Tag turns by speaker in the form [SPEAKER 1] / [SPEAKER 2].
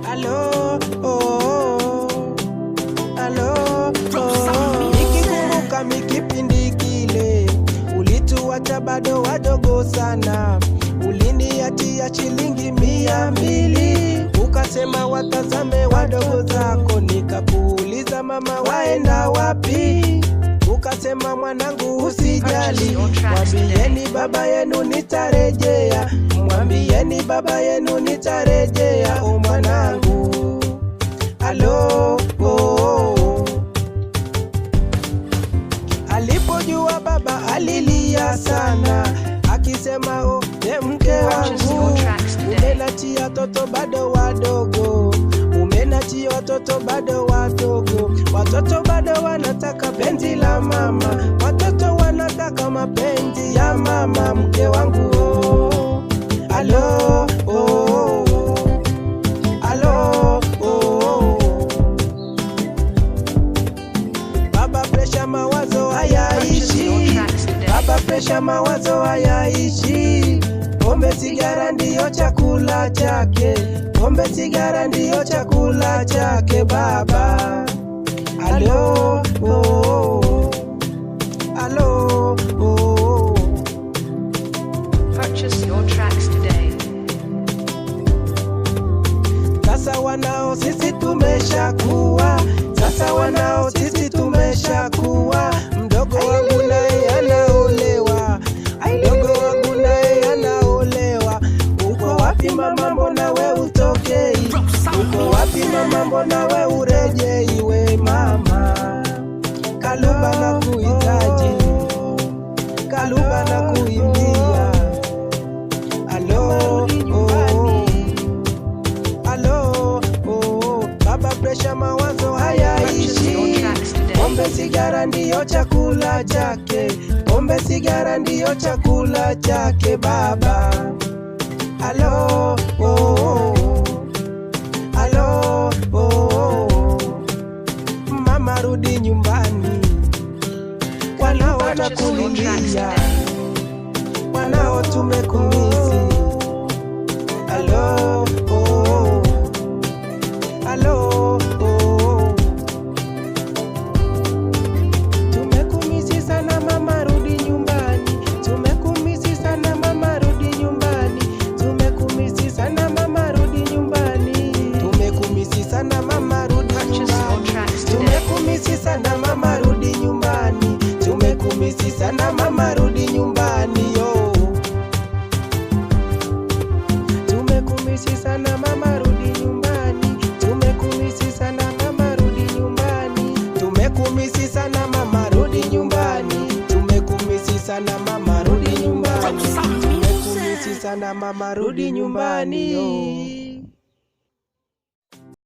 [SPEAKER 1] Alo, oh, alo, oh. Nikikumbuka mikipindi kile ulituacha bado wadogo sana, uliniachia shilingi 200 ukasema watazame wadogo zako. Nikakuuliza mama waenda wapi? Ukasema mwanangu usijali, mwambieni baba yenu nitarejea, mwambieni baba yenu nitarejea. O mwanangu, alo, oh. Alipojua baba alilia sana, akisema oh, mke wangu umenachia toto bado wadogo, umenachia watoto bado wadogo, watoto bado wanataka penzi la mama, watoto wanataka mapenzi ya mama. Mke wangu oh, alo, oh, alo, oh. Baba presha mawazo hayaishi, baba presha mawazo hayaishi. Pombe sigara ndiyo chakula chake, pombe sigara ndiyo chakula chake baba. Alo, oh, alo, oh.
[SPEAKER 2] Purchase your tracks today.
[SPEAKER 1] Sasa wanao sisi tumeshakuwa, sasa wanao sisi tumeshakuwa. Mdogo wangu naye anaolewa, mdogo wangu naye anaolewa. Uko wapi mama, mbona we utokei? Uko wapi mama, mbona we urejei? We mama, Kaluba na kuhitaji, Kaluba na kuimbia. Alo, oh, alo, oh. Baba presha mawazo hayaishi, pombe sigara ndiyo chakula chake, pombe sigara ndiyo chakula chake baba. Alo, oh, alo, oh. Mama rudi nyumbani, wanao wanakulilia, wanao tumekumisi. Alo, oh, alo, oh. Tumekumisi sana mama rudi nyumbani, tumekumisi sana mama rudi nyumbani, tumekumisi sana mama rudi nyumbani, tumekumisi sana mama rudi nyumbani, tumekumisi sana mama rudi nyumbani, tumekumisi sana mama rudi nyumbani yo. Tumekumisi sana mama rudi nyumbani, tumekumisi sana mama rudi nyumbani, tumekumisi sana mama rudi nyumbani, tumekumisi sana mama rudi nyumbani, tumekumisi sana mama rudi nyumbani yo.